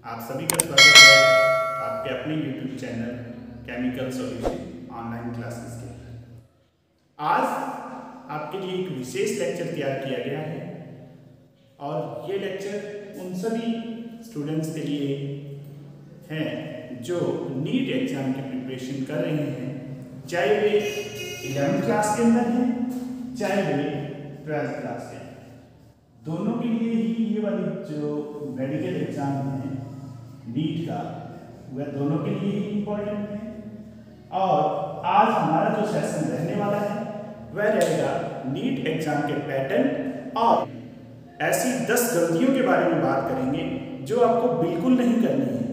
आप सभी का स्वागत है आपके अपने YouTube channel chemical solution online classes के। आज आपके लिए एक विशेष लेक्चर तैयार किया गया है और ये लेक्चर उन सभी स्टूडेंट्स के लिए है जो नीट एग्जाम की प्रिपरेशन कर रहे हैं, चाहे वे 11वीं क्लास के अंदर हैं चाहे वे 12th क्लास के, दोनों के लिए ही ये वाली जो मेडिकल एग्जाम है नीट का, वह दोनों के लिए ही इम्पोर्टेंट है। और आज हमारा जो सेशन रहने वाला है वह रहेगा नीट एग्जाम के पैटर्न और ऐसी 10 गलतियों के बारे में बात करेंगे जो आपको बिल्कुल नहीं करनी है,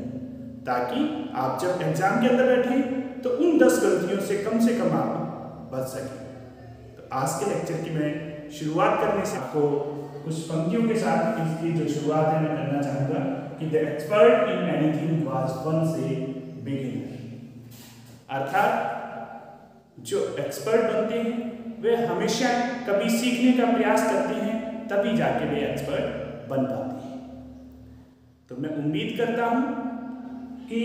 ताकि आप जब एग्जाम के अंदर बैठें तो उन 10 गलतियों से कम आप बच सकें। तो आज के लेक्चर की मैं शुरुआत करने से आपको कुछ पंक्तियों के साथ इसकी जो शुरुआत है मैं करना चाहूँगा कि the expert in anything was once a beginner. अर्थात जो एक्सपर्ट बनते हैं वे हमेशा कभी सीखने का प्रयास करते हैं, तभी जाके वे एक्सपर्ट बन पाते हैं। तो मैं उम्मीद करता हूँ कि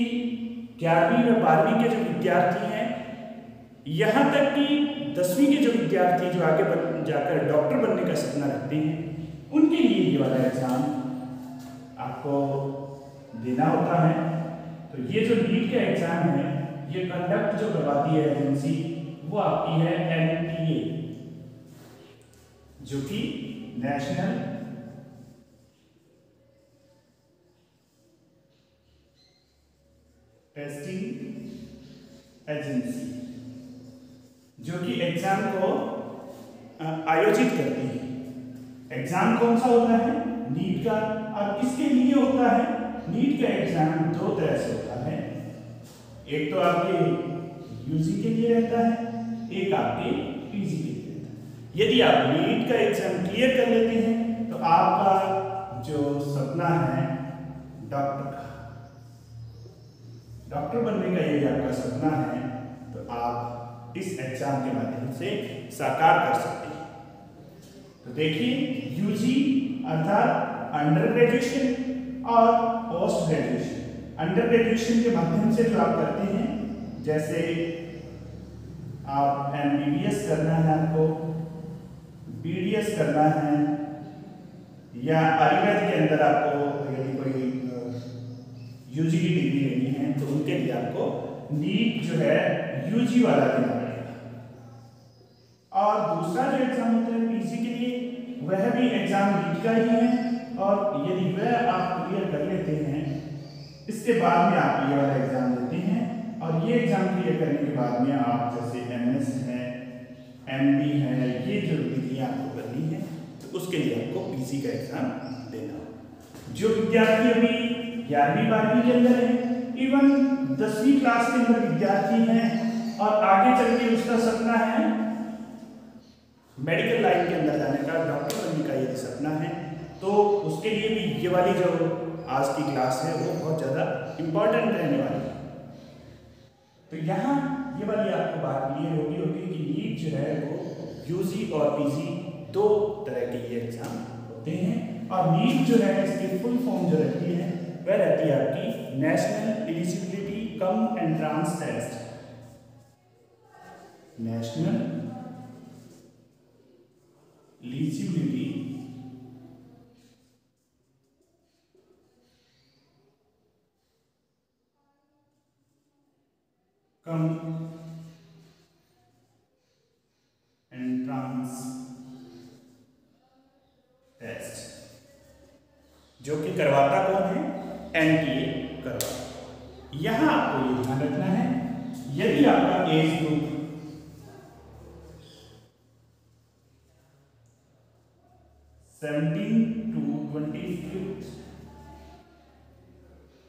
11वीं व 12वीं के जो विद्यार्थी हैं, यहाँ तक कि 10वीं के जो विद्यार्थी जो आगे जाकर डॉक्टर बनने का सपना रखते हैं, उनके लिए ये वाला एग्जाम आपको देना होता है। तो ये जो नीट का एग्जाम है, ये कंडक्ट जो करवाती है एजेंसी, वो आपकी है NTA, जो कि नेशनल टेस्टिंग एजेंसी, जो कि एग्जाम को आयोजित करती है। एग्जाम कौन सा होता है? नीट का। और किसके लिए होता है? नीट का एग्जाम 2 तरह से होता है, एक तो आपके यूजी के लिए रहता है, एक आपके पीजी के लिए रहता है। यदि आप नीट का एग्जाम क्लियर कर लेते हैं तो आपका जो सपना है डॉक्टर बनने का, यदि आपका सपना है तो आप इस एग्जाम के माध्यम से साकार कर सकते हैं। तो देखिए, यूजी अर्थात अंडर ग्रेजुएशन और पोस्ट ग्रेजुएशन। अंडर ग्रेजुएशन के माध्यम से जो आप करते हैं, जैसे आप MBBS करना है, आपको BDS करना है, या आयुर्वेद के अंदर आपको यदि कोई यूजी की डिग्री लेनी है तो उनके लिए आपको नीट जो है यूजी वाला देना पड़ेगा। और दूसरा जो एग्जाम होता है पीजी के लिए, वह भी एग्जाम नीट का ही है, और यदि वह आप क्लियर कर लेते हैं, इसके बाद में आप ये वाला एग्जाम देते हैं, और ये एग्जाम क्लियर करने के बाद में आप जैसे MS है, MD है, ये जो डिग्री आपको करनी है, तो उसके लिए आपको पीजी का एग्जाम देना हो। जो विद्यार्थी अभी 11वीं 12वीं के अंदर है, इवन 10वीं क्लास के अंदर विद्यार्थी हैं और आगे चल के उसका सपना है मेडिकल लाइन के अंदर जाने का, डॉक्टर बनने का यदि सपना है, तो उसके लिए भी ये वाली जो आज की क्लास है वो बहुत ज़्यादा इम्पोर्टेंट रहने वाली है। तो यहाँ ये वाली आपको बात क्लियर होगी कि नीट जो है वो यूजी और पीजी 2 तरह के ये एग्जाम होते हैं, और नीट जो है इसकी फुल फॉर्म जो रहती है वह रहती है आपकी national eligibility cum entrance test. National eligibility cum entrance test, जो कि करवाता कौन है? NTA करवाता। यहां आपको ये ध्यान रखना है, यदि आपका एज ग्रुप 17 to 25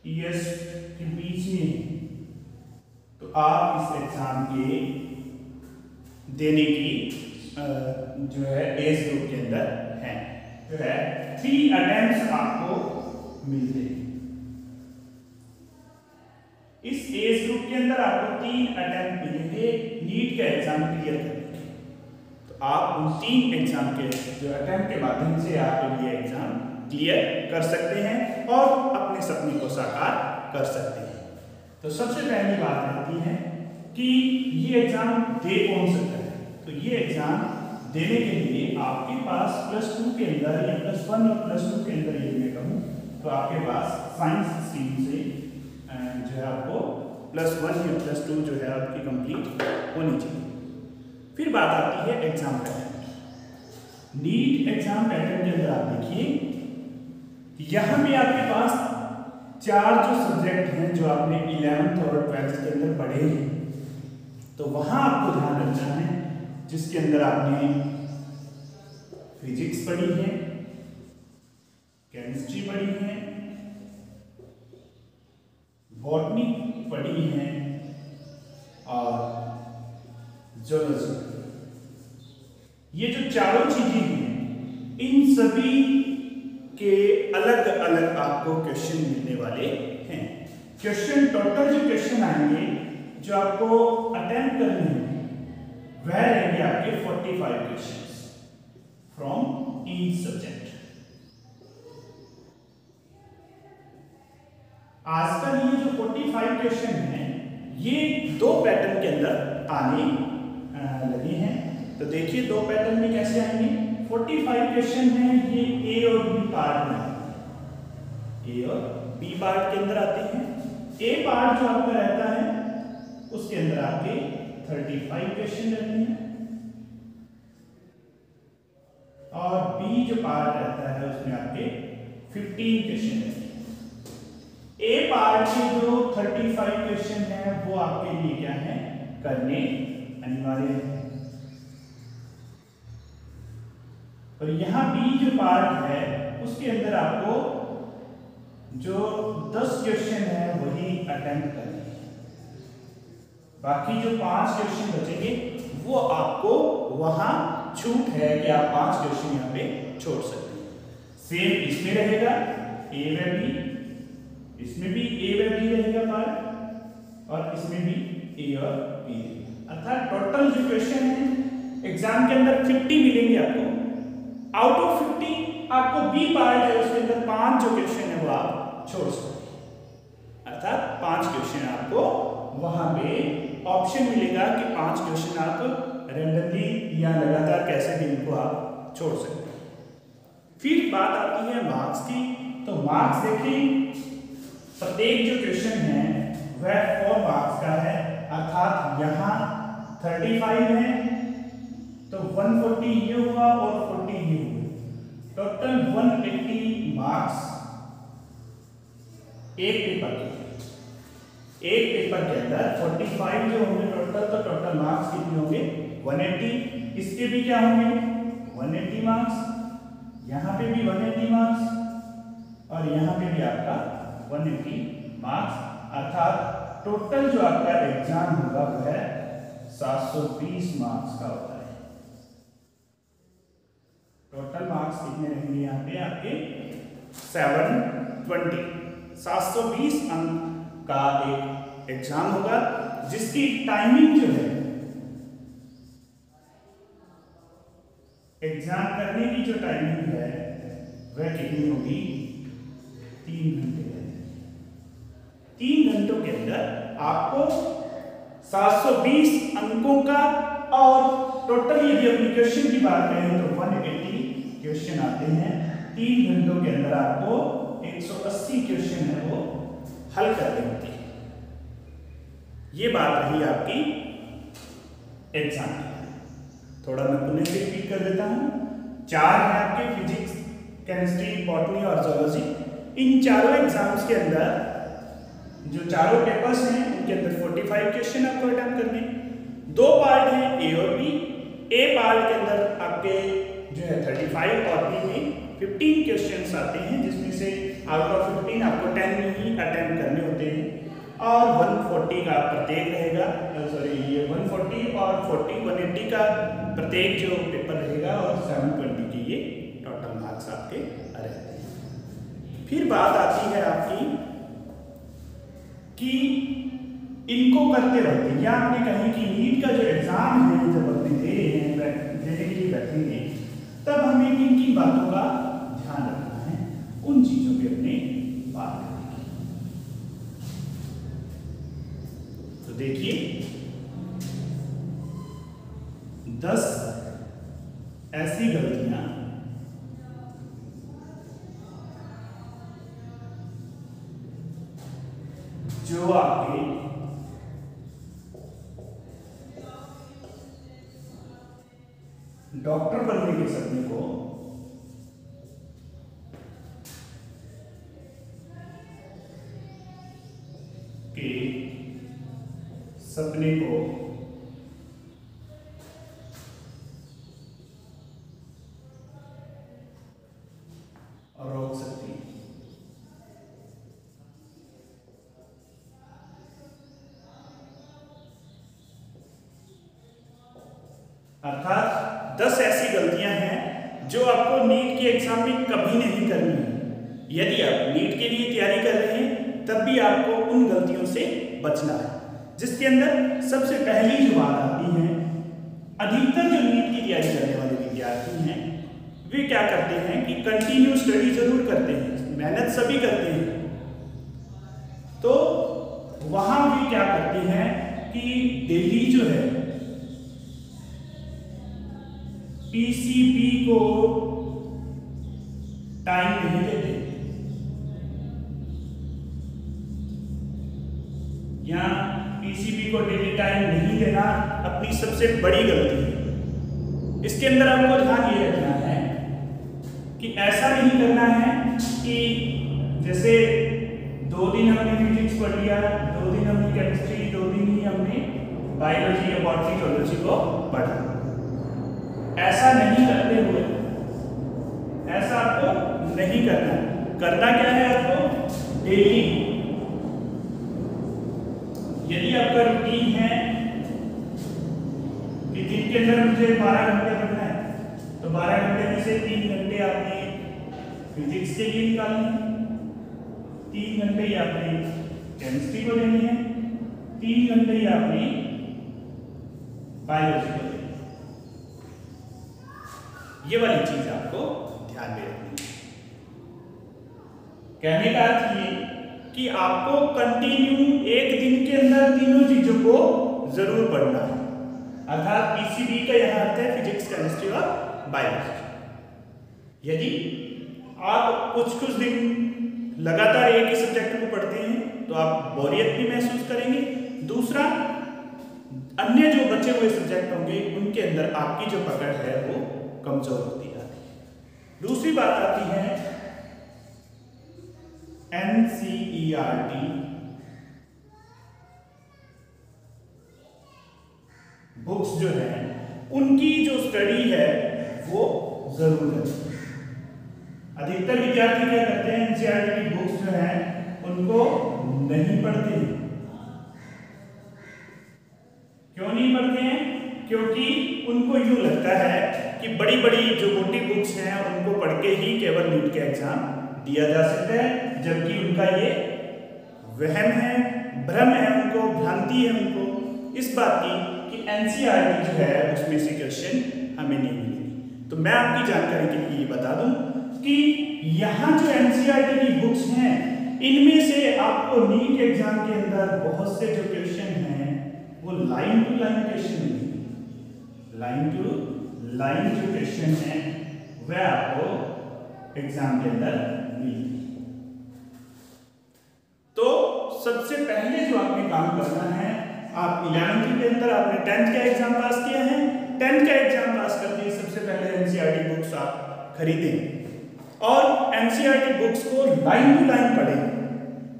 ईयर्स के बीच में, तो आप इस एग्जाम के देने की जो है एज ग्रुप के अंदर है, जो है 3 अटेम्प्ट्स आपको मिलते हैं। इस एज ग्रुप के अंदर आपको 3 अटेम्प्ट मिलेंगे नीट का एग्जाम क्लियर करने के। तो आप उन 3 एग्जाम के जो अटेम्प्ट के माध्यम से आप ये एग्जाम क्लियर कर सकते हैं और अपने सपने को साकार कर सकते हैं। तो सबसे पहली बात आती है कि ये एग्जाम दे कौन सकता है। तो ये एग्जाम देने के लिए आपके पास +2 के अंदर या +1 और +2 के अंदर ये मैं कहूँ तो आपके पास साइंस स्ट्रीम से जो है आपको +1 या +2 जो है आपकी कंप्लीट होनी चाहिए। फिर बात आती है exam pattern. NEET exam pattern के अंदर आप देखिए यहाँ पे आपके पास 4 जो सब्जेक्ट हैं जो आपने 11th और 12th के अंदर पढ़े हैं, तो वहां आपको ध्यान रखना है जिसके अंदर आपने फिजिक्स पढ़ी है, केमिस्ट्री पढ़ी है, बॉटनी पढ़ी है और ज्योलॉजी। ये जो चारों चीजें हैं इन सभी के अलग अलग आपको क्वेश्चन मिलने वाले हैं। क्वेश्चन टोटल जो क्वेश्चन आएंगे जो आपको अटेम्प्ट करने हैं वह रहेंगे आपके 45 क्वेश्चंस फ्रॉम ईच सब्जेक्ट। आजकल ये जो 45 क्वेश्चन हैं ये 2 पैटर्न के अंदर आने लगे हैं। तो देखिए 2 पैटर्न में कैसे आएंगे। 45 क्वेश्चन हैं ये ए और बी पार्ट में, ए और बी पार्ट के अंदर आते हैं। ए पार्ट जो आपका रहता है उसके अंदर आपके 35 क्वेश्चन रहते हैं और बी जो पार्ट रहता है उसमें आपके 15 क्वेश्चन रहते हैं। ए पार्ट के जो 35 क्वेश्चन हैं वो आपके लिए क्या है करने अनिवार्य है। और यहाँ बी जो पार्ट है उसके अंदर आपको जो 10 क्वेश्चन है वही अटेम्प्ट करने हैं। बाकी जो 5 क्वेश्चन बचेंगे वो आपको वहां छूट है कि आप 5 क्वेश्चन यहाँ पे छोड़ सकते हैं। सेम इसमें रहेगा ए व बी, इसमें भी ए व बी रहेगा पार्ट और इसमें भी ए और बी रहेगा। अर्थात टोटल जो क्वेश्चन है एग्जाम के अंदर 50 मिलेंगे आपको। आउट ऑफ 50 आपको बी पार्ट है उसके अंदर 5 जो क्वेश्चन है वो आप छोड़ सकते हैं। अर्थात 5 क्वेश्चन आपको वहां पे ऑप्शन मिलेगा कि 5 क्वेश्चन आप रैंडमली या लगातार कैसे भी इनको आप छोड़ सकते हैं। फिर बात आती है मार्क्स की। तो मार्क्स देखिए प्रत्येक जो क्वेश्चन है वह 4 मार्क्स का है। अर्थात यहाँ 35 है तो 140 ये हुआ और 40 ये हुआ, टोटल 180 मार्क्स एक पेपर के। एक पेपर के अंदर 45 जो होंगे टोटल, तो टोटल मार्क्स कितने होंगे 180। इसके भी क्या होंगे 180 मार्क्स, यहाँ पे भी 180 मार्क्स और यहाँ पे भी आपका 180 मार्क्स। अर्थात टोटल जो आपका एग्जाम होगा वह 720 मार्क्स का होता है। टोटल मार्क्स कितने रहेंगे यहाँ पे आपके 720 अंक का एक एग्जाम होगा जिसकी टाइमिंग जो है एग्जाम करने की जो टाइमिंग है वह कितनी होगी 3 घंटे। 3 घंटों के अंदर आपको 720 अंकों का और टोटल यदि अपनी क्वेश्चन की बात करें तो 180 क्वेश्चन आते हैं। 3 घंटों के अंदर आपको 180 क्वेश्चन है वो हल करने होते हैं। ये बात रही आपकी एग्जाम की। थोड़ा मैं पुनः से रिपीट कर देता हूँ। 4 है आपके फिजिक्स, केमिस्ट्री, बॉटनी और जोलॉजी। इन चारों एग्जाम्स के अंदर जो चारों पेपर्स हैं उनके अंदर 45 क्वेश्चन आपको अटेम्प्ट करने। 2 पार्ट हैं ए और बी। ए पार्ट के अंदर आपके जो है 35 और बी में 15 क्वेश्चंस आते हैं जिसमें से आउट ऑफ 15 आपको 10 ही अटेम्प्ट करने होते हैं और 140 का प्रत्येक रहेगा। सॉरी ये 140 और 40 180 का प्रत्येक जो पेपर रहेगा और 720 के ये टोटल मार्क्स आपके रहते हैं। फिर बात आती है आपकी कि इनको करते रहते या आपने कहीं कि नीट का जो एग्जाम है जब अपने देने के लिए बैठेंगे तब हमें किन किन बातों का ध्यान रखना है उन चीजों पे अपने बात करेंगे। तो देखिए 10 ऐसी गलतियां जो आपके डॉक्टर बनने के सपने को रोक सकती है। अर्थात 10 ऐसी गलतियां हैं जो आपको नीट के एग्जाम में कभी नहीं करनी है। यदि आप नीट के लिए तैयारी कर रहे हैं तब भी आपको उन गलतियों से बचना है, जिसके अंदर सबसे पहली जो बात आती है, अधिकतर जो नीट की तैयारी करने वाले विद्यार्थी हैं वे क्या करते हैं कि कंटिन्यू स्टडी जरूर करते हैं, मेहनत सभी करते हैं, तो वहां भी क्या करते हैं कि डेली जो है पीसीपी को टाइम नहीं देते, या पीसीपी को डेली टाइम नहीं देना अपनी सबसे बड़ी गलती है। इसके अंदर आपको ध्यान ये रखना है कि ऐसा नहीं करना है कि जैसे 2 दिन हमने फिजिक्स पढ़ लिया, 2 दिन हमने केमिस्ट्री, 2 दिन ही हमने बायोलॉजी या बॉटनी जोलॉजी को पढ़ा। ऐसा नहीं करते हुए, ऐसा आपको नहीं करना। करना क्या है आपको? डेली, यदि आपका रूटीन है कि दिन के अंदर मुझे 12 घंटे पढ़ना है, तो 12 घंटे में से 3 घंटे आपने फिजिक्स के लिए निकालनी है, 3 घंटे ही आपने केमिस्ट्री को देनी है, 3 घंटे ही आपने बायोलॉजी को देनी है। ये वाली चीज आपको ध्यान में रखनी है। कहने का अर्थ ये कि आपको कंटिन्यू एक दिन के अंदर तीनों चीजों को जरूर पढ़ना है। अर्थात पीसीबी का यह अर्थ है फिजिक्स, केमिस्ट्री और बायोलॉजी। यदि आप कुछ दिन लगातार एक ही सब्जेक्ट को पढ़ते हैं तो आप बोरियत भी महसूस करेंगे। दूसरा, अन्य जो बचे हुए सब्जेक्ट होंगे उनके अंदर आपकी जो पकड़ है वो कमजोर होती जाती है। दूसरी बात आती है एनसीईआरटी बुक्स जो है उनकी जो स्टडी है वो जरूर है। अधिकतर विद्यार्थी क्या करते हैं, एनसीईआरटी की बुक्स जो है उनको नहीं पढ़ते हैं। क्यों नहीं पढ़ते हैं? क्योंकि उनको यूं लगता है कि बड़ी बड़ी जो मोटी बुक्स हैं उनको पढ़ के ही केवल नीट के एग्जाम दिया जा सकता है, जबकि उनका ये वहम है, भ्रम है, उनको भ्रांति है उनको इस बात की कि एनसीईआरटी जो है उसमें से क्वेश्चन हमें नहीं मिलेगी। तो मैं आपकी जानकारी के लिए ये बता दूं कि यहाँ जो एनसीईआरटी की बुक्स हैं इनमें से आपको नीट एग्जाम के अंदर बहुत से जो क्वेश्चन हैं वो लाइन टू लाइन क्वेश्चन मिलेंगे। लाइन टू लाइन जो क्वेश्चन है वह आपको एग्जाम के अंदर मिलेगी। तो सबसे पहले जो आपने काम करना है, आप 11वीं के अंदर आपने 10th का एग्जाम पास किया है, 10th का एग्जाम पास करते ही सबसे पहले एनसीईआरटी बुक्स आप खरीदें और एनसीईआरटी बुक्स को लाइन टू लाइन पढ़ें।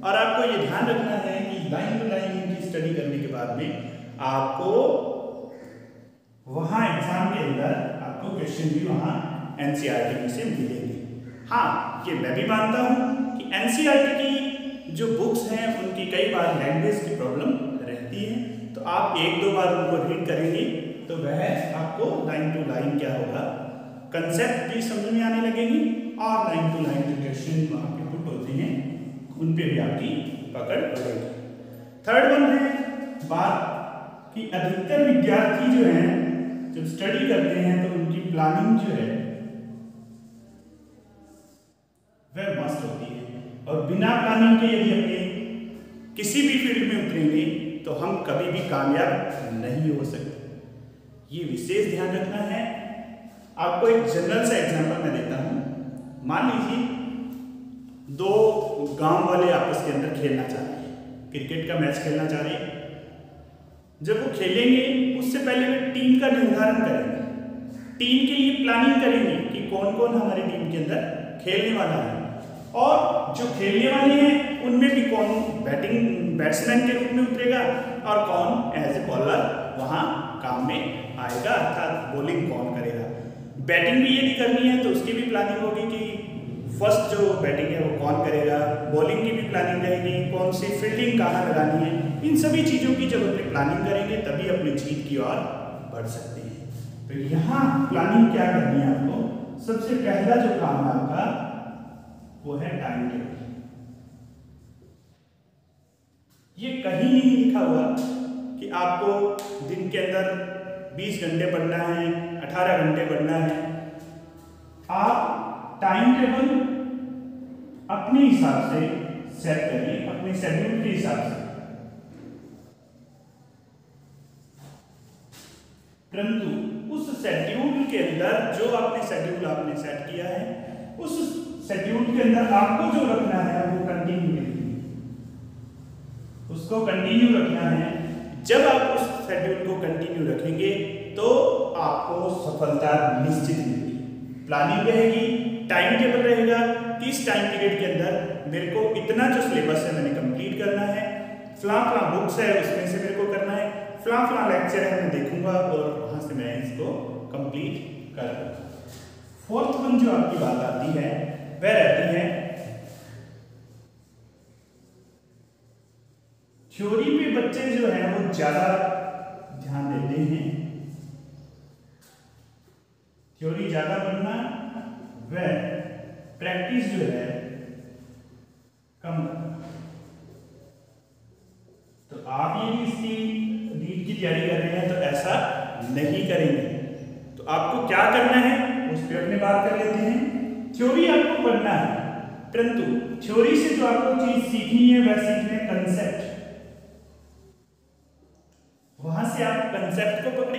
और आपको ये ध्यान रखना है कि लाइन टू लाइन इनकी स्टडी करने के बाद में आपको वहां एग्जाम के अंदर आपको क्वेश्चन भी वहां एनसीईआरटी में से मिलेंगे। हाँ, ये मैं भी मानता हूं कि एनसीईआरटी की जो बुक्स हैं उनकी कई बार लैंग्वेज की प्रॉब्लम रहती है, तो आप 1-2 बार उनको रीड करेंगे तो वह आपको लाइन टू लाइन क्या होगा, कंसेप्ट भी समझ में आने लगेगी और लाइन टू लाइन जो क्वेश्चन वहां पे पुट होते हैं उन पे भी आपकी पकड़ बढ़ेगी। थर्ड वन है बात कि अधिकतर विद्यार्थी जो हैं जब स्टडी करते हैं तो उनकी प्लानिंग जो है वह मस्त होती है। प्लानिंग के यदि अपने किसी भी फील्ड में उतरेंगे तो हम कभी भी कामयाब नहीं हो सकते। ये विशेष ध्यान रखना है। आपको एक जनरल सा एग्जांपल मैं देता हूँ। मान लीजिए दो गांव वाले आपस के अंदर खेलना चाह रहे हैं, क्रिकेट का मैच खेलना चाह रहे हैं। जब वो खेलेंगे उससे पहले वे टीम का निर्धारण करेंगे, टीम के लिए प्लानिंग करेंगे कि कौन कौन हमारी टीम के अंदर खेलने वाला है, और जो खेलने वाले हैं उनमें भी कौन बैट्समैन के रूप में उतरेगा और कौन एज ए बॉलर वहाँ काम में आएगा, अर्थात बॉलिंग कौन करेगा। बैटिंग भी यदि करनी है तो उसकी भी प्लानिंग होगी कि फर्स्ट जो बैटिंग है वो कौन करेगा, बॉलिंग की भी प्लानिंग रहेगी, कौन सी फील्डिंग कहाँ लगानी है। इन सभी चीज़ों की जब अपनी प्लानिंग करेंगे तभी अपनी जीत की ओर बढ़ सकते हैं। तो यहाँ प्लानिंग क्या करनी है आपको, सबसे पहला जो काम है आपका वो है टाइम टेबल। ये कहीं नहीं लिखा हुआ कि आपको दिन के अंदर 20 घंटे पढ़ना है, 18 घंटे पढ़ना है। आप टाइम टेबल अपने हिसाब से सेट करिए, अपने शेड्यूल के हिसाब से। परंतु उस शेड्यूल के अंदर जो आपने सेट किया है, उस शेड्यूल के अंदर आपको जो रखना है वो कंटिन्यू रखिए, उसको कंटिन्यू रखना है। जब आप उस शेड्यूल को कंटिन्यू रखेंगे तो आपको सफलता निश्चित मिलेगी। प्लानिंग रहेगी, टाइम टेबल रहेगा कि इस टाइम पीरियड के अंदर मेरे को इतना जो सिलेबस है मैंने कंप्लीट करना है, फला बुक्स है उसमें से मेरे को करना है, फला लेक्चर है मैं देखूंगा और वहां से मैं इसको कंप्लीट कर दूंगा। फोर्थ वन जो आपकी बात आती है वह रहती है थ्योरी पे। बच्चे जो है वो ज्यादा ध्यान देते हैं, थ्योरी ज्यादा पढ़ना, वह प्रैक्टिस जो है कम करना। तो आप यदि इसकी नीट की तैयारी कर रहे हैं तो ऐसा नहीं करेंगे। तो आपको क्या करना है उस पर अपने बात कर लेते हैं। थ्योरी आपको पढ़ना है, परंतु थ्योरी से जो आपको चीज सीखनी है वह सीखना है कंसेप्ट। वहां से आप कंसेप्ट को पकड़े,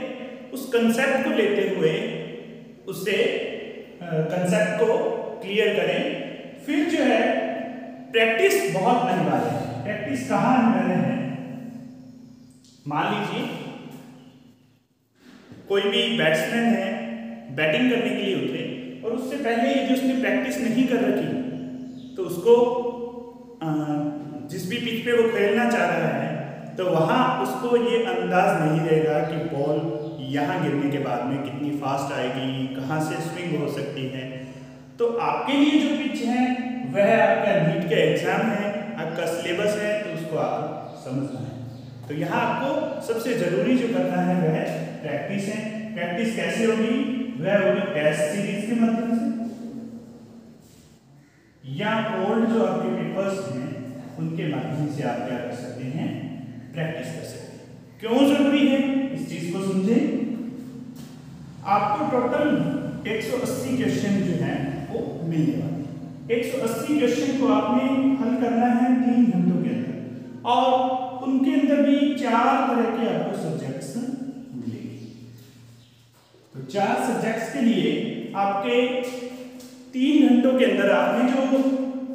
उस कंसेप्ट को लेते हुए उससे कंसेप्ट को क्लियर करें। फिर जो है प्रैक्टिस बहुत अनिवार्य है। प्रैक्टिस कहाँ अनिवार्य है, मान लीजिए कोई भी बैट्समैन है, बैटिंग करने के लिए उतरे और उससे पहले यदि उसने प्रैक्टिस नहीं कर रखी तो उसको जिस भी पिच पे वो खेलना चाह रहा है तो वहां उसको ये अंदाज नहीं रहेगा कि बॉल यहाँ गिरने के बाद में कितनी फास्ट आएगी, कहाँ से स्विंग हो सकती है। तो आपके लिए जो पिच है वह आपका नीट का एग्जाम है, आपका सिलेबस है, तो उसको आपको समझना है। तो यहाँ आपको सबसे जरूरी जो करना है वह प्रैक्टिस है। प्रैक्टिस कैसे होगी, वह होगी टेस्ट सीरीज के माध्यम से या ओल्ड जो आपके पेपर्स हैं उनके माध्यम से आप क्या कर सकते हैं, प्रैक्टिस कर सकते हैं। क्यों जरूरी है इस चीज को समझें। आपको टोटल 180 क्वेश्चन जो है वो मिलने वाले। 180 क्वेश्चन को आपने हल करना है 3 घंटों के अंदर, और उनके अंदर भी 4 तरह के आपको सब्जेक्ट्स मिलेंगे। तो 4 सब्जेक्ट्स के लिए आपके 3 घंटों के अंदर आपने जो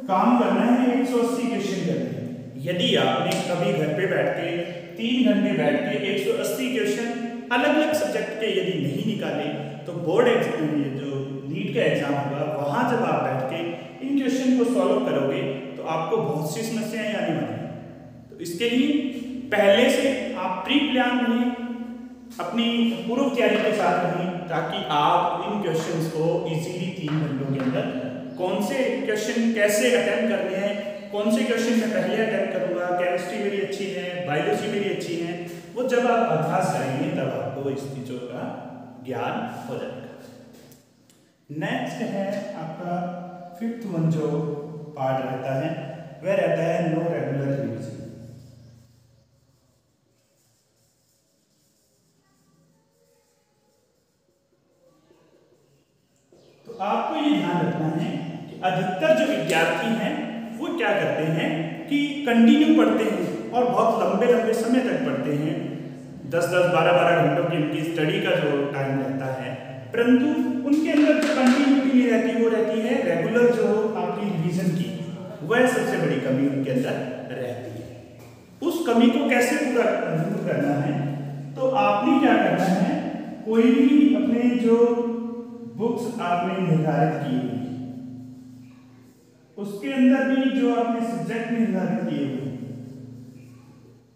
काम करना है 180 क्वेश्चन करने हैं। यदि आपने कभी घर पे बैठ के 3 घंटे बैठ के 180 क्वेश्चन अलग अलग सब्जेक्ट के यदि नहीं निकाले तो बोर्ड एग्जाम, जो नीट का एग्जाम होगा, वहां जब आप बैठ के इन क्वेश्चन को सॉल्व करोगे तो आपको बहुत सी समस्याएं आने वाली हैं। तो इसके लिए पहले से आप प्री प्लान रहिए, अपनी पूर्व तैयारी के साथ रहिए, ताकि आप इन क्वेश्चंस को इजीली 3 घंटों के अंदर कौन से क्वेश्चन कैसे अटेम्प्ट करने हैं, कौन से क्वेश्चन मैं पहले अटेम्प्ट करूंगा, केमिस्ट्री मेरी अच्छी है, बायोलॉजी मेरी अच्छी है, वो जब आप अभ्यास करेंगे तब आपको इस चीजों का ज्ञान हो जाएगा। नेक्स्ट है आपका 5th वन जो पार्ट रहता है वह रहता है नो रेगुलर रिवीजन। तो आपको ये ध्यान रखना है कि अधिकतर जो विद्यार्थी हैं वो क्या करते हैं कि कंटिन्यू पढ़ते हैं और बहुत लंबे लंबे समय तक पढ़ते हैं। 10-10, 12-12 घंटों की उनकी स्टडी का जो टाइम रहता है, परंतु उनके अंदर जो कंटिन्यूटी नहीं रहती, वो रहती है रेगुलर जो आपकी रिवीजन की, वह सबसे बड़ी कमी उनके अंदर रहती है। उस कमी को कैसे पूरा दूर करना है, तो आपने क्या करना है, कोई भी अपने जो बुक्स आपने निर्धारित की हुई, उसके अंदर भी जो आपने सब्जेक्ट निर्धारित किए हुए,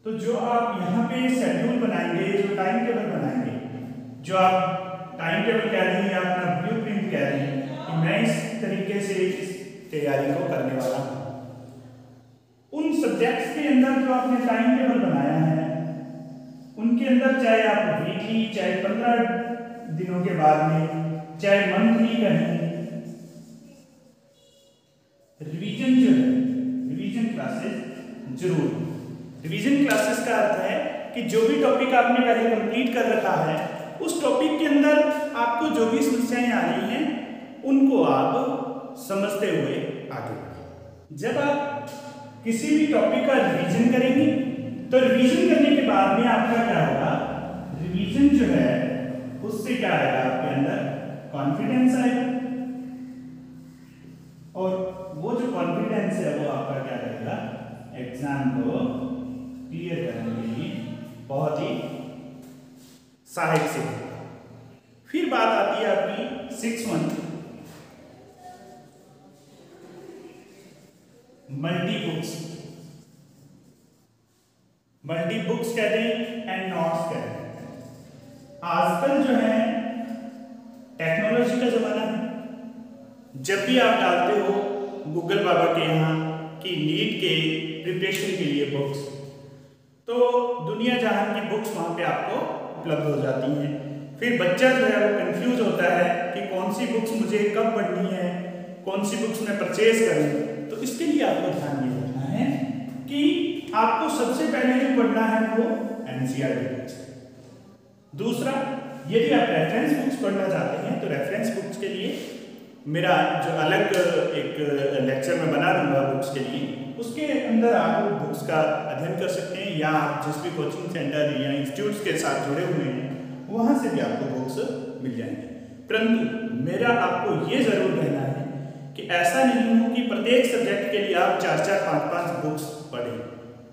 तो जो आप यहाँ पे शेड्यूल बनाएंगे, जो टाइम टेबल बनाएंगे, जो आप टाइम टेबल कह रहे हैं या अपना ब्लू प्रिंट कह रहे हैं कि मैं इस तरीके से इस तैयारी को करने वाला हूँ, उन सब्जेक्ट्स के अंदर जो आपने टाइम टेबल बनाया है, उनके अंदर चाहे आप वीकली, चाहे 15 दिनों के बाद में, चाहे मंथली कहें, रिवीजन जो है, रिवीजन क्लासेस जरूर। रिवीजन क्लासेस का अर्थ है कि जो भी टॉपिक आपने पहले कंप्लीट कर रखा है, उस टॉपिक के अंदर आपको जो भी समस्याएं आ रही हैं, उनको आप समझते हुए आगे बढ़ें। जब आप किसी भी टॉपिक का रिवीजन करेंगे, तो रिवीजन करने के बाद में आपका क्या होगा, रिवीजन जो है उससे क्या आएगा, आपके अंदर कॉन्फिडेंस आएगा, और वो जो कॉन्फिडेंस है वो आपका क्या करेगा, एग्जाम को क्लियर करने के लिए बहुत ही सहायक से होगा। फिर बात आती है आपकी 6 मंथ मल्टी बुक्स कहते हैं एंड नोट्स कहते हैं। आजकल जो है टेक्नोलॉजी का जमाना है, जब भी आप डालते हो गूगल बाबा के यहाँ की नीट के प्रिपरेशन के लिए बुक्स, तो दुनिया जहान की बुक्स वहाँ पे आपको उपलब्ध हो जाती हैं। फिर बच्चा जो है वो कंफ्यूज होता है कि कौन सी बुक्स मुझे कब पढ़नी है, कौन सी बुक्स मैं परचेज करूँ। तो इसके लिए आपको ध्यान ये रखना है कि आपको सबसे पहले जो पढ़ना है वो एनसीईआरटी बुक्स। दूसरा, यदि आप रेफरेंस बुक्स पढ़ना चाहते हैं, तो रेफरेंस बुक्स के लिए मेरा जो अलग एक लेक्चर में बना दूंगा बुक्स के लिए, उसके अंदर आप बुक्स का अध्ययन कर सकते हैं, या आप जिस भी कोचिंग सेंटर या इंस्टीट्यूट्स के साथ जुड़े हुए हैं वहाँ से भी आपको बुक्स मिल जाएंगे। परंतु मेरा आपको ये ज़रूर कहना है कि ऐसा नहीं हो कि प्रत्येक सब्जेक्ट के लिए आप 4-4, 5-5 बुक्स पढ़ें।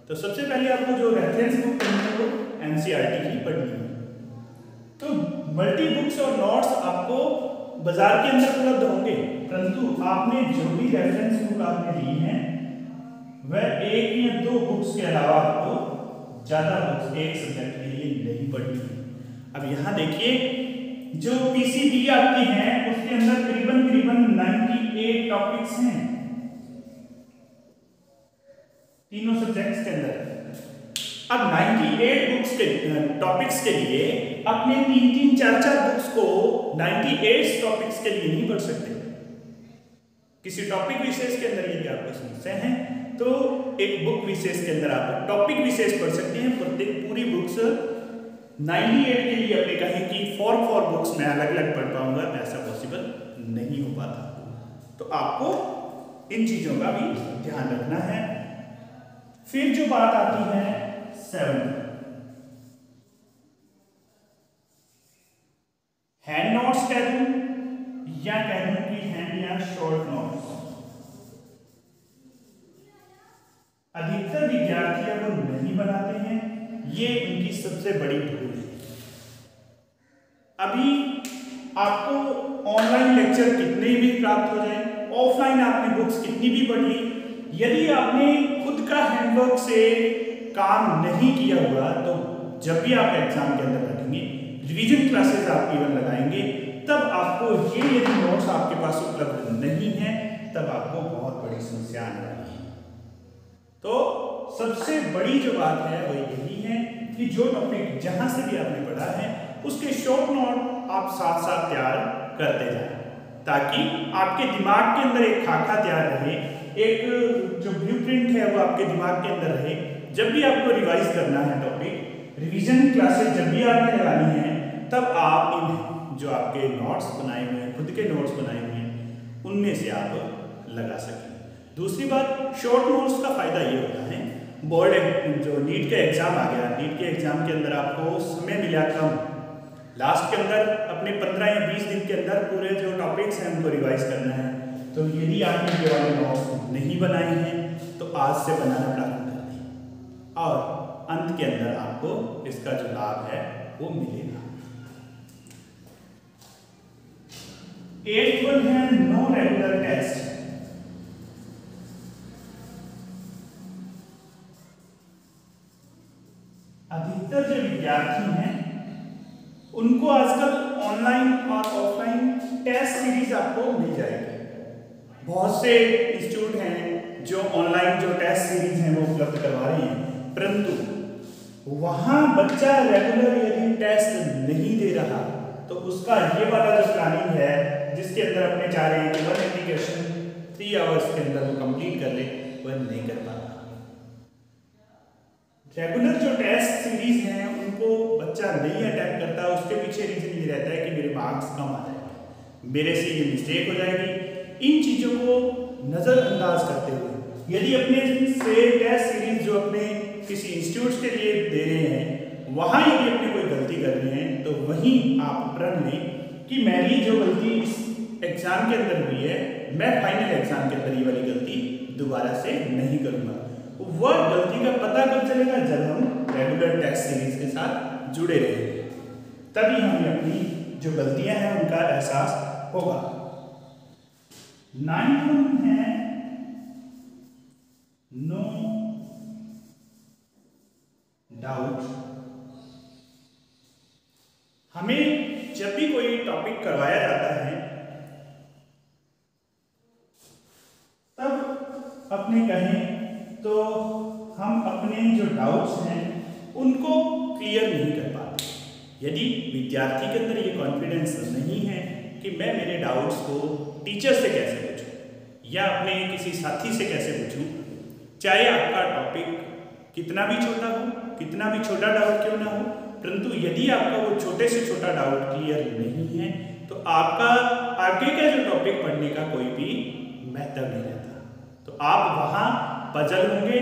तो सबसे पहले आपको जो रेफरेंस बुक पढ़नी है वो एनसीईआरटी ही पढ़नी है। तो मल्टी बुक्स और नोट्स आपको बाजार के अंदर उपलब्ध होंगे, परंतु आपने जो भी रेफरेंस बुक आपने ली है वह 1 या 2 बुक्स के अलावा आपको ज़्यादा बुक्स एक सब्जेक्ट के लिए नहीं पढ़नी है। अब यहाँ देखिए, जो पीसीबी आपकी हैं उसके अंदर करीबन 98 टॉपिक्स हैं तीनों सब्जेक्ट्स के अंदर। अब 98 बुक्स के टॉपिक्स के लिए अपने 3-3, 4-4 बुक्स को 98 टॉपिक्स के लिए नहीं पढ़ सकते। किसी टॉपिक विशेष के अंदर यदि आपको समस्या है तो एक बुक विशेष के अंदर आप टॉपिक विशेष पढ़ सकते हैं। प्रत्येक पूरी बुक्स 98 के लिए अपने कहें कि 4 बुक्स मैं अलग अलग पढ़ पाऊंगा, ऐसा पॉसिबल नहीं हो पाता। तो आपको इन चीजों का भी ध्यान रखना है। फिर जो बात आती है 7 हैंड नोट्स कह दूं या कह दूं कि हैंड या शॉर्ट नोट्स। अधिकतर विद्यार्थी वो नहीं बनाते हैं, ये उनकी सबसे बड़ी भूल है। अभी आपको ऑनलाइन लेक्चर कितने भी प्राप्त हो जाए, ऑफलाइन आपने बुक्स कितनी भी पढ़ी, यदि आपने खुद का हैंडवर्क से काम नहीं किया हुआ, तो जब भी आप एग्जाम के अंदर बैठेंगे, रिवीजन क्लासेस आप केवल लगाएंगे, तब आपको ये यदि नोट्स आपके पास उपलब्ध नहीं है, तब आपको बहुत बड़ी समस्या आने वाली है। तो सबसे बड़ी जो बात है वो यही है कि जो टॉपिक जहां से भी आपने पढ़ा है उसके शॉर्ट नोट आप साथ साथ तैयार करते जाएं, ताकि आपके दिमाग के अंदर एक खाका तैयार रहे, एक जो ब्लूप्रिंट है वो आपके दिमाग के अंदर रहे। जब भी आपको रिवाइज करना है टॉपिक, रिवीजन क्लासेस जब भी आपने लगानी है, तब आप इन जो आपके नोट्स बनाए हुए हैं, खुद के नोट्स बनाए हुए हैं, उनमें से आप लगा सकें। दूसरी बात, शॉर्ट नोट्स का फायदा ये होता है, बोर्ड जो नीट का एग्जाम आ गया, नीट के एग्जाम के अंदर आपको समय मिला कम, लास्ट के अंदर अपने 15 या 20 दिन के अंदर पूरे जो टॉपिक्स हैं उनको रिवाइज करना है। तो यदि आपने ये वाले नोट्स नहीं बनाए हैं तो आज से बनाना प्रारंभ कर दें और अंत के अंदर आपको इसका जो लाभ है वो मिलेगा। 8th वन है नो रेगुलर टेस्ट। अधिकतर जो विद्यार्थी हैं उनको आजकल ऑनलाइन और ऑफलाइन टेस्ट सीरीज आपको मिल जाएगी। बहुत से इंस्टीट्यूट हैं जो ऑनलाइन जो टेस्ट सीरीज हैं वो उपलब्ध करवा रहे हैं, परंतु वहां बच्चा रेगुलर यदि टेस्ट नहीं दे रहा तो उसका ये वाला जो प्लानिंग है जिसके अंदर अपने चाह रहे हैं कि 1 एप्लीकेशन 3 आवर्स के अंदर वो कंप्लीट कर ले, वह नहीं कर पाता। रेगुलर जो टेस्ट सीरीज हैं उनको बच्चा नहीं अटेम्प्ट करता, उसके पीछे रीजन ये रहता है कि मेरे मार्क्स कम आ जाएंगे, मेरे से ये मिस्टेक हो जाएगी। इन चीज़ों को नज़रअंदाज करते हुए यदि अपने से टेस्ट सीरीज जो अपने किसी इंस्टीट्यूट के लिए दे रहे हैं वहाँ यदि अपने कोई गलती कर रहे हैं तो वहीं आप प्रण लें कि मेरी जो गलती इस एग्ज़ाम के अंदर हुई है मैं फाइनल एग्ज़ाम के अंदर ये वाली गलती दोबारा से नहीं करूँगा। वह गलती का पता कब चलेगा, जब हम रेगुलर टेस्ट सीरीज के साथ जुड़े रहेंगे, तभी हमें अपनी जो गलतियां हैं उनका एहसास होगा। 9th वन है नो डाउट। हमें जब भी कोई टॉपिक करवाया जाता है तब अपने कहें तो हम अपने जो डाउट्स हैं उनको क्लियर नहीं कर पाते। यदि विद्यार्थी के अंदर ये कॉन्फिडेंस नहीं है कि मैं मेरे डाउट्स को टीचर से कैसे पूछूं या अपने किसी साथी से कैसे पूछूं, चाहे आपका टॉपिक कितना भी छोटा हो, कितना भी छोटा डाउट क्यों ना हो, परंतु यदि आपका वो छोटे से छोटा डाउट क्लियर नहीं है तो आपका आगे का जो टॉपिक पढ़ने का कोई भी महत्व नहीं रहता। तो आप वहाँ पजल होंगे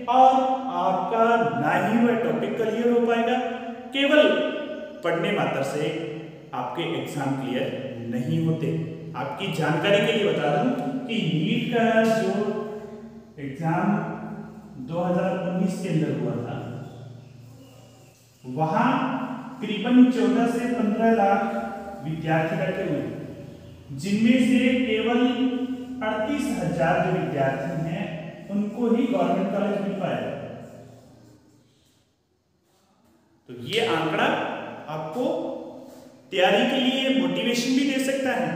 और आपका ना ही वह टॉपिक क्लियर हो पाएगा, केवल पढ़ने मात्र से आपके एग्जाम क्लियर नहीं होते। आपकी जानकारी के लिए बता दूं कि नीट का जो एग्जाम 2019 के अंदर हुआ था वहां करीबन 14 से 15 लाख विद्यार्थी बैठे हुए, जिनमें से केवल 38,000 जो विद्यार्थी हैं उनको ही गवर्नमेंट कॉलेज मिल पाया। तो ये आंकड़ा आपको तैयारी के लिए मोटिवेशन भी दे सकता है।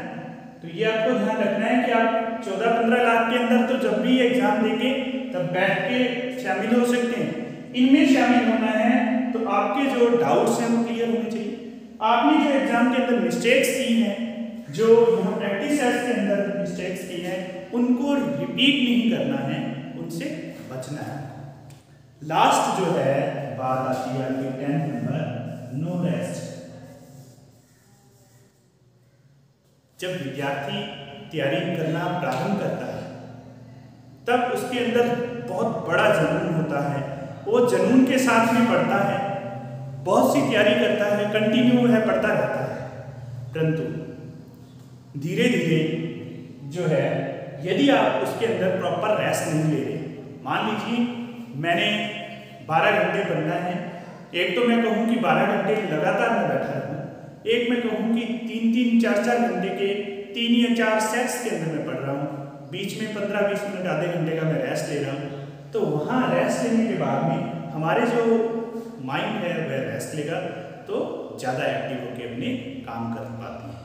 तो ये आपको ध्यान रखना है कि आप 14-15 लाख के अंदर तो जब भी एग्जाम देंगे तब बैठ के शामिल हो सकते हैं। इनमें शामिल होना है तो आपके जो डाउट्स हैं वो क्लियर होने चाहिए। आपने जो एग्जाम के अंदर मिस्टेक्स की हैं, जो यहाँ प्रैक्टिस सेट्स के अंदर मिस्टेक्स की हैं, उनको रिपीट नहीं करना है, उनसे बचना है। लास्ट जो है बात आती है आपके 10th नंबर नो रेस्ट। जब विद्यार्थी तैयारी करना प्रारंभ करता है तब उसके अंदर बहुत बड़ा जुनून होता है, वो जुनून के साथ में पढ़ता है, बहुत सी तैयारी करता है, कंटिन्यू है पढ़ता रहता है, परंतु धीरे धीरे जो है यदि आप उसके अंदर प्रॉपर रेस्ट नहीं ले रहे, मान लीजिए मैंने 12 घंटे पढ़ना है, एक तो मैं कहूँ कि 12 घंटे लगातार मैं बैठा रहूँ, एक मैं कहूँ कि 3-3, 4-4 घंटे के 3 या 4 सेट्स के अंदर मैं पढ़ रहा हूँ, बीच में 15-20 मिनट आधे घंटे का मैं रेस्ट ले रहा हूँ। तो वहाँ रेस्ट लेने के बाद में हमारे जो माइंड है वह रेस्ट लेगा तो ज़्यादा एक्टिव होकर अपने काम कर पाते हैं।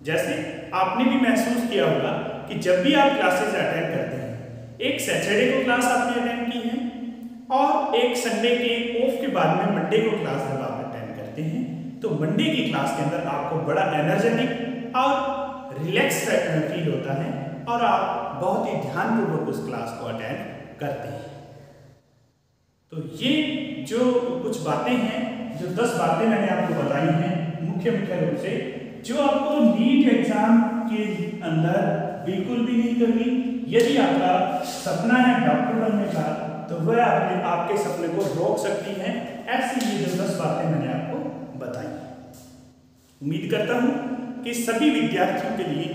जैसे आपने भी महसूस किया होगा कि जब भी आप क्लासेस अटेंड करते हैं, एक सैटरडे को क्लास आपने अटेंड की है और एक संडे के ऑफ के बाद में मंडे को क्लास जब आप अटेंड करते हैं तो मंडे की क्लास के अंदर आपको बड़ा एनर्जेटिक और रिलैक्स फील होता है और आप बहुत ही ध्यानपूर्वक उस क्लास को अटेंड करते हैं। तो ये जो कुछ बातें हैं, जो 10 बातें मैंने आपको बताई हैं मुख्य रूप से, जो आपको नीट एग्जाम के अंदर बिल्कुल भी नहीं करनी। यदि आपका सपना है डॉक्टर बनने का तो वह आपके सपने को रोक सकती हैं। ऐसी ये जो 10 बातें मैंने आपको बताई। उम्मीद करता हूँ कि सभी विद्यार्थियों के लिए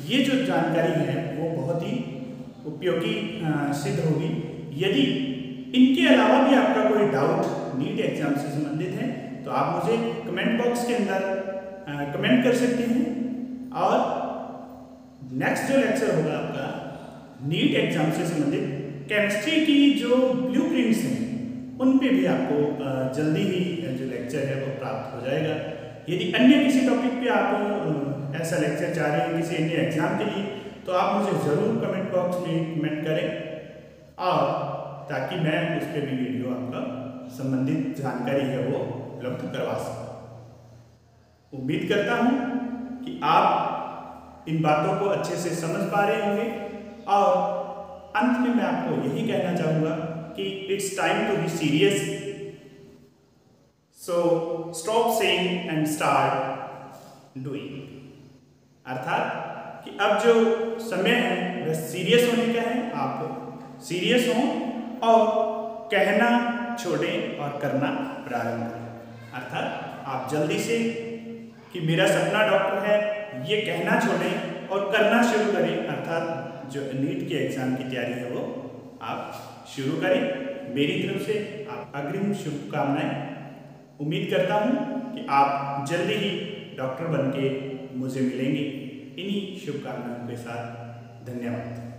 ये जो जानकारी है वो बहुत ही उपयोगी सिद्ध होगी। यदि इनके अलावा भी आपका कोई डाउट नीट एग्जाम से संबंधित है तो आप मुझे कमेंट बॉक्स के अंदर कमेंट कर सकते हैं। और नेक्स्ट जो लेक्चर होगा आपका नीट एग्जाम से संबंधित केमिस्ट्री की जो ब्लूप्रिंट्स हैं उन पे भी आपको जल्दी ही जो लेक्चर है वो प्राप्त हो जाएगा। यदि अन्य किसी टॉपिक पे आप ऐसा लेक्चर चाह रहे हैं किसी अन्य एग्जाम के लिए तो आप मुझे ज़रूर कमेंट बॉक्स में कमेंट करें और ताकि मैं उस पर भी वीडियो आपका संबंधित जानकारी है वो उपलब्ध करवा सकूं। उम्मीद करता हूं कि आप इन बातों को अच्छे से समझ पा रहे होंगे और अंत में मैं आपको यही कहना चाहूँगा कि it's time to be serious, so stop saying and start doing. अर्थात कि अब जो समय है वह सीरियस होने का है। आप सीरियस हों और कहना छोड़ें और करना प्रारंभ करें। अर्थात आप जल्दी से कि मेरा सपना डॉक्टर है ये कहना छोड़ें और करना शुरू करें। अर्थात जो नीट के एग्जाम की तैयारी है वो आप शुरू करें। मेरी तरफ से आप अग्रिम शुभकामनाएं। उम्मीद करता हूँ कि आप जल्दी ही डॉक्टर बनके मुझे मिलेंगे। इन्हीं शुभकामनाओं के साथ धन्यवाद।